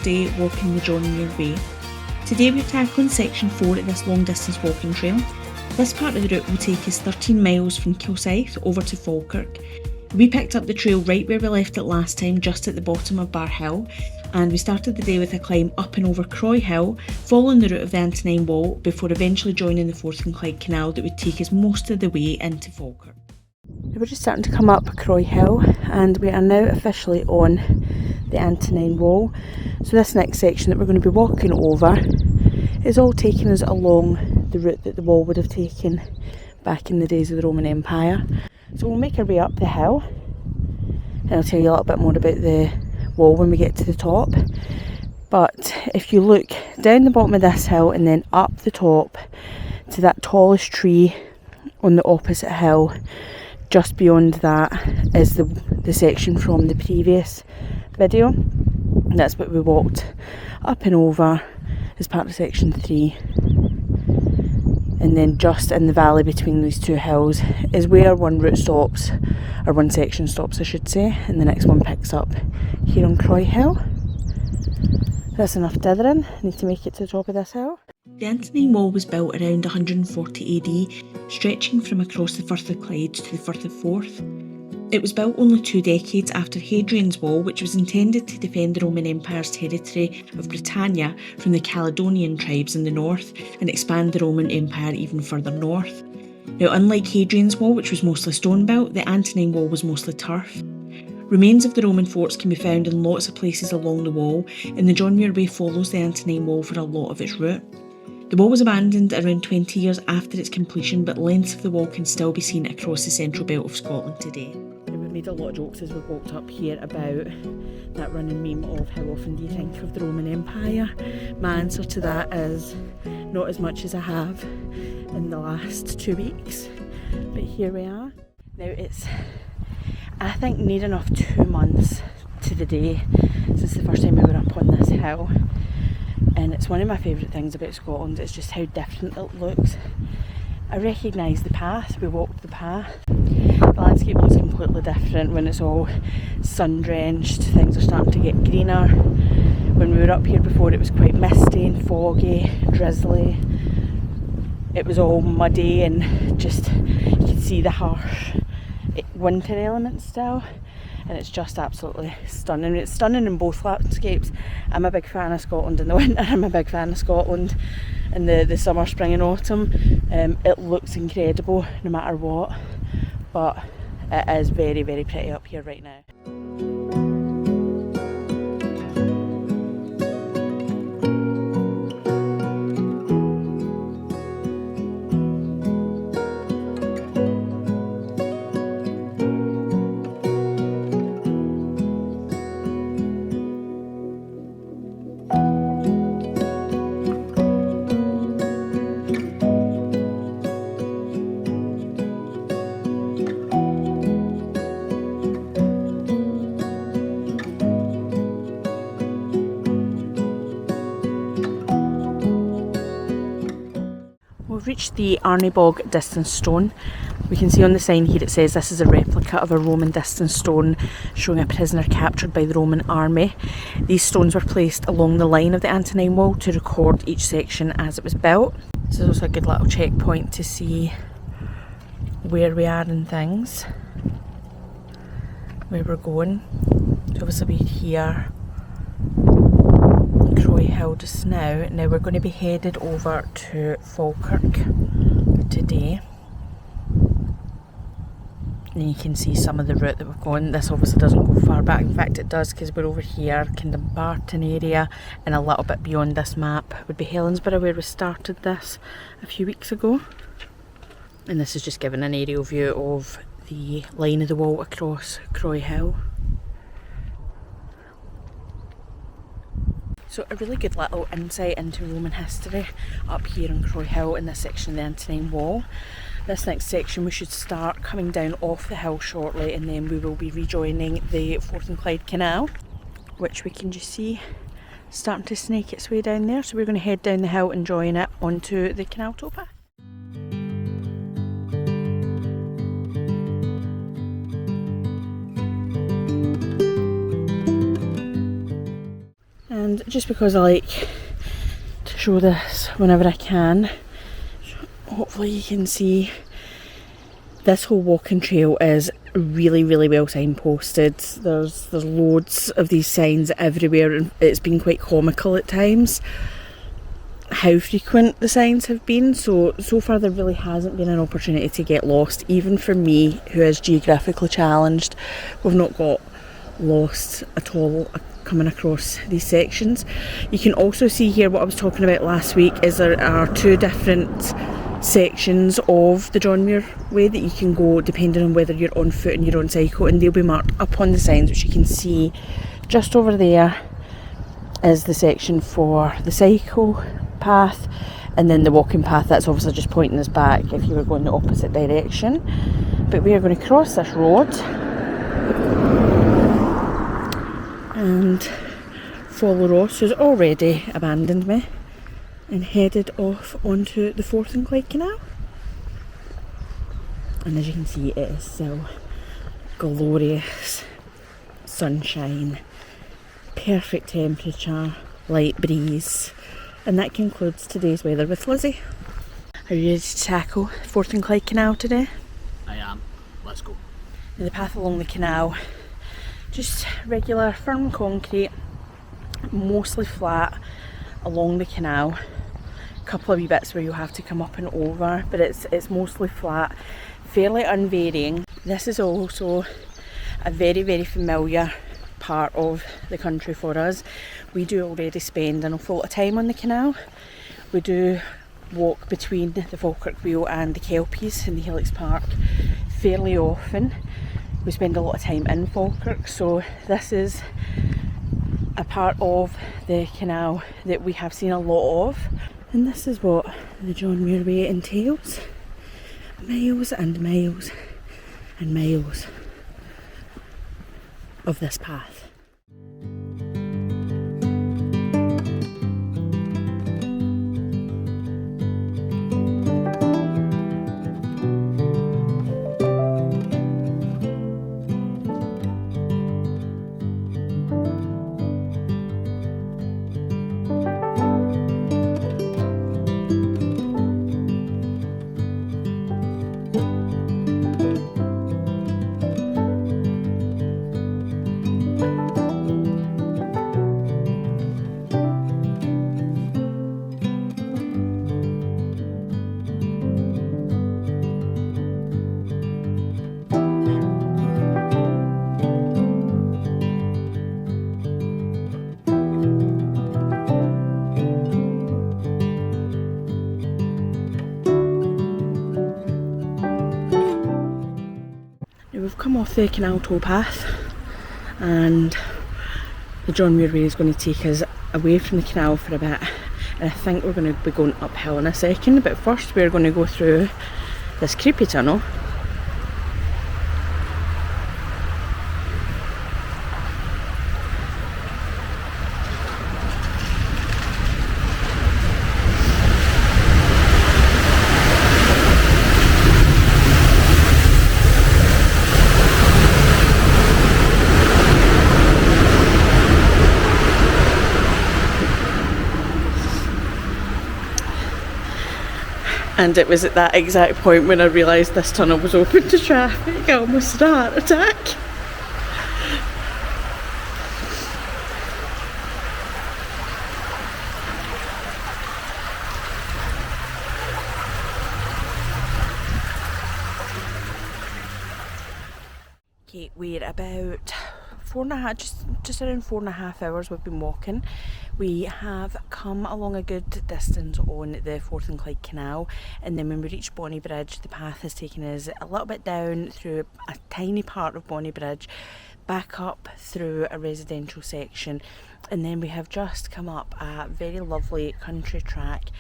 day walking the John Muir Way. Today we're tackling section 4 of this long distance walking trail. This part of the route will take us 13 miles from Kilsyth over to Falkirk. We picked up the trail right where we left it last time, just at the bottom of Bar Hill, and we started the day with a climb up and over Croy Hill, following the route of the Antonine Wall before eventually joining the Forth and Clyde canal that would take us most of the way into Falkirk. We're just starting to come up Croy Hill and we are now officially on the Antonine Wall. So this next section that we're going to be walking over is all taking us along the route that the wall would have taken back in the days of the Roman Empire. So we'll make our way up the hill and I'll tell you a little bit more about the wall when we get to the top. But if you look down the bottom of this hill and then up the top to that tallest tree on the opposite hill, just beyond that is the section from the previous video. That's what we walked up and over as part of section 3. And then just in the valley between these two hills is where one route stops, or one section stops I should say, and the next one picks up here on Croy Hill. That's enough dithering, I need to make it to the top of this hill. The Antonine Wall was built around 140 AD, stretching from across the Forth and Clyde to the Firth of Forth. It was built only 2 decades after Hadrian's Wall, which was intended to defend the Roman Empire's territory of Britannia from the Caledonian tribes in the north and expand the Roman Empire even further north. Now, unlike Hadrian's Wall, which was mostly stone built, the Antonine Wall was mostly turf. Remains of the Roman forts can be found in lots of places along the wall, and the John Muir Way follows the Antonine Wall for a lot of its route. The wall was abandoned around 20 years after its completion, but lengths of the wall can still be seen across the central belt of Scotland today. We've made a lot of jokes as we walked up here about that running meme of how often do you think of the Roman Empire. My answer to that is not as much as I have in the last 2 weeks, but here we are. Now it's, I think, near enough 2 months to the day since the first time we were up on this hill, and it's one of my favourite things about Scotland, it's just how different it looks. I recognise the path, we walked the path. The landscape looks completely different when it's all sun drenched, things are starting to get greener. When we were up here before it was quite misty and foggy, drizzly. It was all muddy and just, you could see the harsh winter elements still. And it's just absolutely stunning. It's stunning in both landscapes. I'm a big fan of Scotland in the winter, I'm a big fan of Scotland in the summer, spring and autumn. It looks incredible no matter what, but it is very, very pretty up here right now. We've reached the Arnibog distance stone. We can see on the sign here it says this is a replica of a Roman distance stone showing a prisoner captured by the Roman army. These stones were placed along the line of the Antonine Wall to record each section as it was built. This is also a good little checkpoint to see where we are and things, where we're going. So obviously we're here, Croy Hill just now. Now we're going to be headed over to Falkirk today. And you can see some of the route that we've gone. This obviously doesn't go far back. In fact it does, because we're over here, Dunbar area, and a little bit beyond this map would be Helensburgh, where we started this a few weeks ago. And this is just giving an aerial view of the line of the wall across Croy Hill. So a really good little insight into Roman history up here on Croy Hill in this section of the Antonine Wall. This next section we should start coming down off the hill shortly, and then we will be rejoining the Forth and Clyde canal, which we can just see starting to snake its way down there. So we're going to head down the hill and join it onto the canal towpath. and just because I like to show this whenever I can, hopefully you can see this whole walking trail is really well signposted. There's loads of these signs everywhere, and it's been quite comical at times how frequent the signs have been. So far there really hasn't been an opportunity to get lost. Even for me, who is geographically challenged, we've not got lost at all coming across these sections. You can also see here what I was talking about last week is there are two different sections of the John Muir Way that you can go depending on whether you're on foot and you're on cycle, and they'll be marked up on the signs, which you can see just over there is the section for the cycle path, and then the walking path, that's obviously just pointing us back if you were going the opposite direction. But we are going to cross this road and follow Ross, who's already abandoned me and headed off onto the Forth and Clyde canal. And as you can see, it is still glorious sunshine, perfect temperature, light breeze. And that concludes today's weather with Lizzie. Are you ready to tackle Forth and Clyde canal today? I am. Let's go. The path along the canal, just regular firm concrete, mostly flat along the canal. A couple of wee bits where you'll have to come up and over, but it's mostly flat, fairly unvarying. This is also a very familiar part of the country for us. We do already spend an awful lot of time on the canal. We do walk between the Falkirk Wheel and the Kelpies in the Helix Park fairly often. We spend a lot of time in Falkirk, so this is a part of the canal that we have seen a lot of, and this is what the John Muir Way entails. Miles and miles and miles of this path. We've come off the canal towpath and the John Muir Way is going to take us away from the canal for a bit, and I think we're going to be going uphill in a second, but first we're going to go through this creepy tunnel. And it was at that exact point when I realised this tunnel was open to traffic, I almost had a heart attack. Okay, we're about just around 4.5 hours we've been walking. We have come along a good distance on the Forth and Clyde canal, and then when we reach Bonnie Bridge, the path has taken us a little bit down through a tiny part of Bonnie Bridge, back up through a residential section, and then we have just come up a very lovely country track,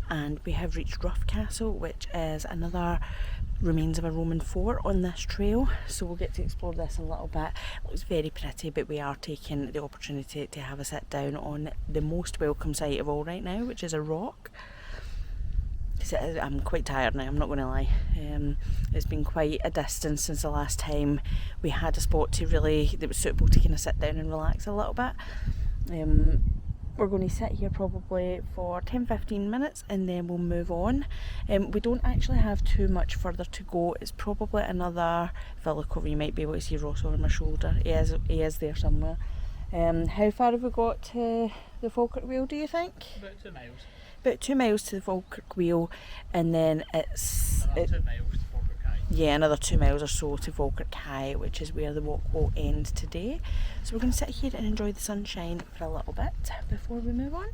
and we have reached Rough Castle, which is another remains of a Roman fort on this trail, so we'll get to explore this a little bit. It looks very pretty, but we are taking the opportunity to have a sit down on the most welcome sight of all right now, which is a rock. I'm quite tired now, I'm not going to lie. It's been quite a distance since the last time we had a spot that was suitable to kind of sit down and relax a little bit. we're going to sit here probably for 10-15 minutes and then we'll move on. We don't actually have too much further to go. It's probably another village over. You might be able to see Ross over my shoulder. He is there somewhere. How far have we got to the Falkirk Wheel, do you think? About 2 miles. About 2 miles to the Falkirk Wheel, and then it's... Another 2 miles to Forth and Clyde. Yeah, another 2 miles or so to Falkirk Wheel, which is where the walk will end today. So we're going to sit here and enjoy the sunshine for a little bit before we move on.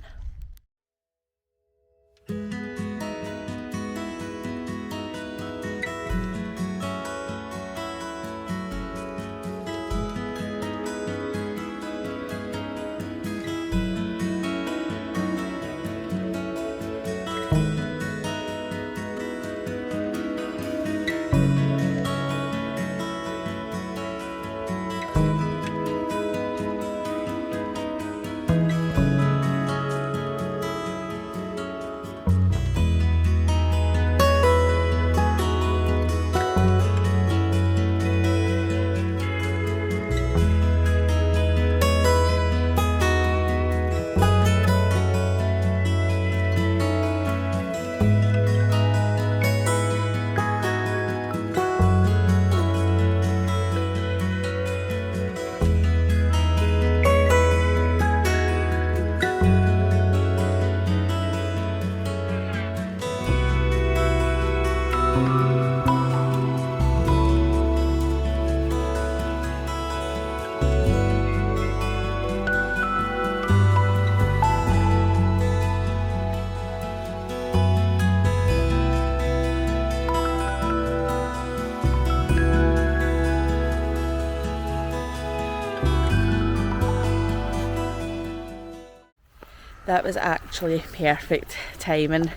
That was actually perfect timing.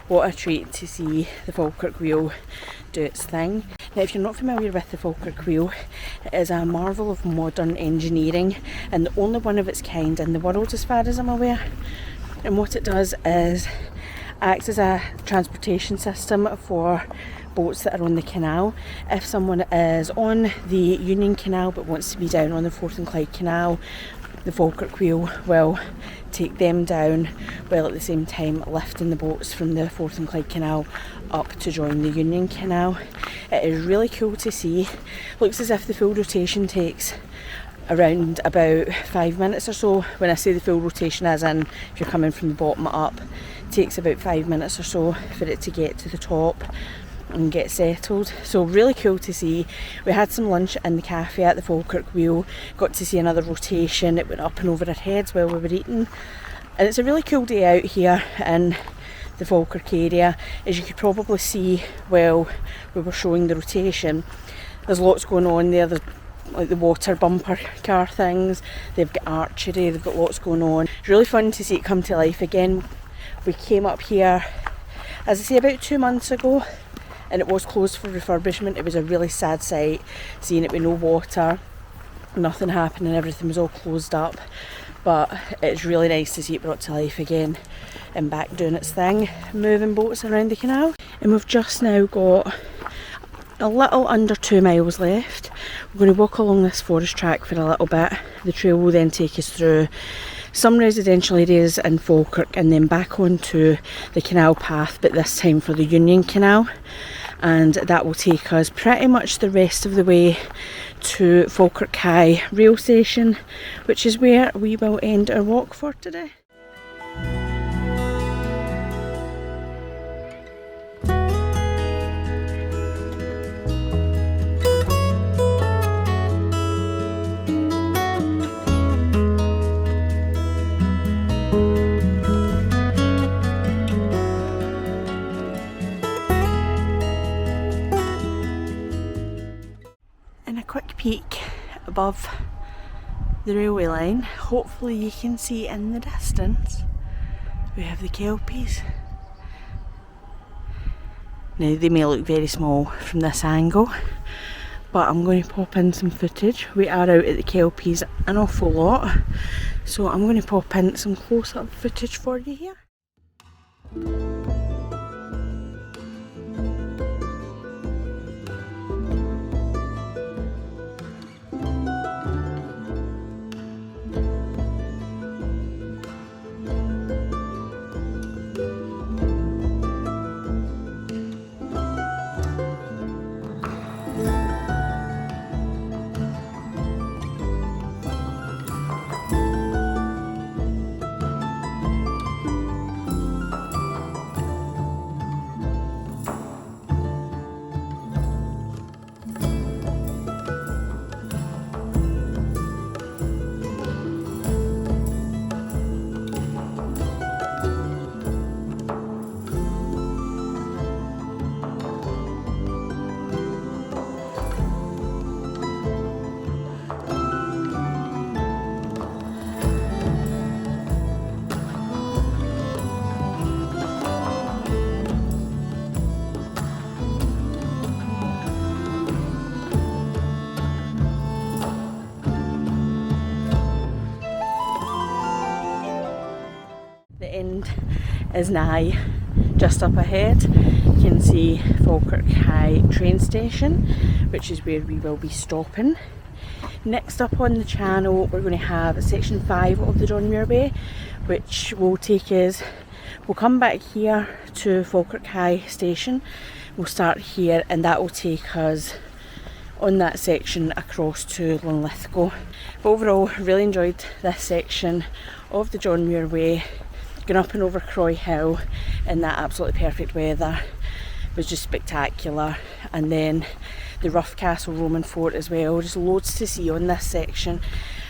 What a treat to see the Falkirk Wheel do its thing. Now, if you're not familiar with the Falkirk Wheel, it is a marvel of modern engineering and the only one of its kind in the world as far as I'm aware. And what it does is acts as a transportation system for boats that are on the canal. If someone is on the Union Canal but wants to be down on the Forth and Clyde Canal, the Falkirk Wheel will take them down while at the same time lifting the boats from the Forth and Clyde Canal up to join the Union Canal. It is really cool to see. Looks as if the full rotation takes around about 5 minutes or so. When I say the full rotation, as in if you're coming from the bottom up, it takes about 5 minutes or so for it to get to the top and get settled. So really cool to see. We had some lunch in the cafe at the Falkirk Wheel, got to see another rotation. It went up and over our heads while we were eating, and it's a really cool day out here in the Falkirk area. As you could probably see while we were showing the rotation, there's lots going on there. There's like the water bumper car things, they've got archery, they've got lots going on. It's really fun to see it come to life again. We came up here, as I say, about 2 months ago, and it was closed for refurbishment. It was a really sad sight, seeing it with no water, nothing happening, everything was all closed up. But it's really nice to see it brought to life again and back doing its thing, moving boats around the canal. And we've just now got a little under 2 miles left. We're going to walk along this forest track for a little bit. The trail will then take us through some residential areas in Falkirk and then back onto the canal path, but this time for the Union Canal. And that will take us pretty much the rest of the way to Falkirk High rail station, which is where we will end our walk for today. Quick peek above the railway line. Hopefully you can see in the distance we have the Kelpies. Now they may look very small from this angle, but I'm going to pop in some footage. We are out at the Kelpies an awful lot, so I'm going to pop in some close-up footage for you here. is nigh. Just up ahead you can see Falkirk High train station, which is where we will be stopping. Next up on the channel we're going to have section 5 of the John Muir Way, which will take us, we'll come back here to Falkirk High station, we'll start here and that will take us on that section across to Linlithgow. But overall really enjoyed this section of the John Muir Way. Going up and over Croy Hill in that absolutely perfect weather was just spectacular, and then the Rough Castle Roman Fort as well. Just loads to see on this section,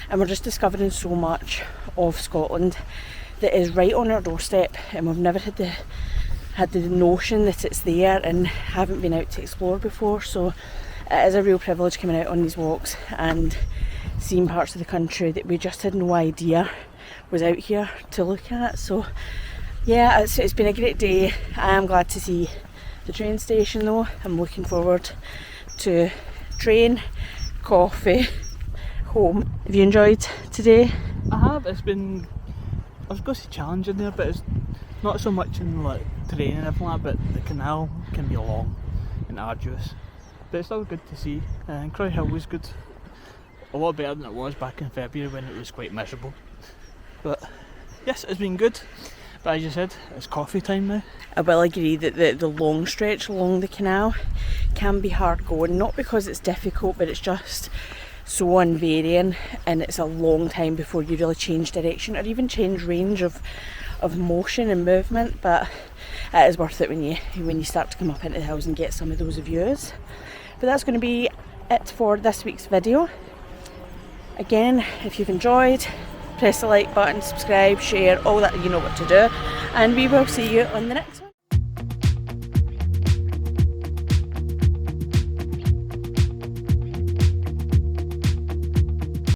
and we're just discovering so much of Scotland that is right on our doorstep, and we've never had the notion that it's there and haven't been out to explore before. So it is a real privilege coming out on these walks and seeing parts of the country that we just had no idea was out here to look at. So yeah, it's been a great day. I am glad to see the train station though. I'm looking forward to train, coffee, home. Have you enjoyed today? I have. It's been, I was going to say challenging there, but it's not so much in like terrain and everything like that, but the canal can be long and arduous. But it's still good to see, and Croy Hill was good. A lot better than it was back in February when it was quite miserable. But yes, it's been good. But as you said, it's coffee time now. I will agree that the long stretch along the canal can be hard going, not because it's difficult, but it's just so unvarying, and it's a long time before you really change direction or even change range of motion and movement. But it is worth it when you start to come up into the hills and get some of those views. But that's going to be it for this week's video. Again, if you've enjoyed, press the like button, subscribe, share, all that, you know what to do, and we will see you on the next one.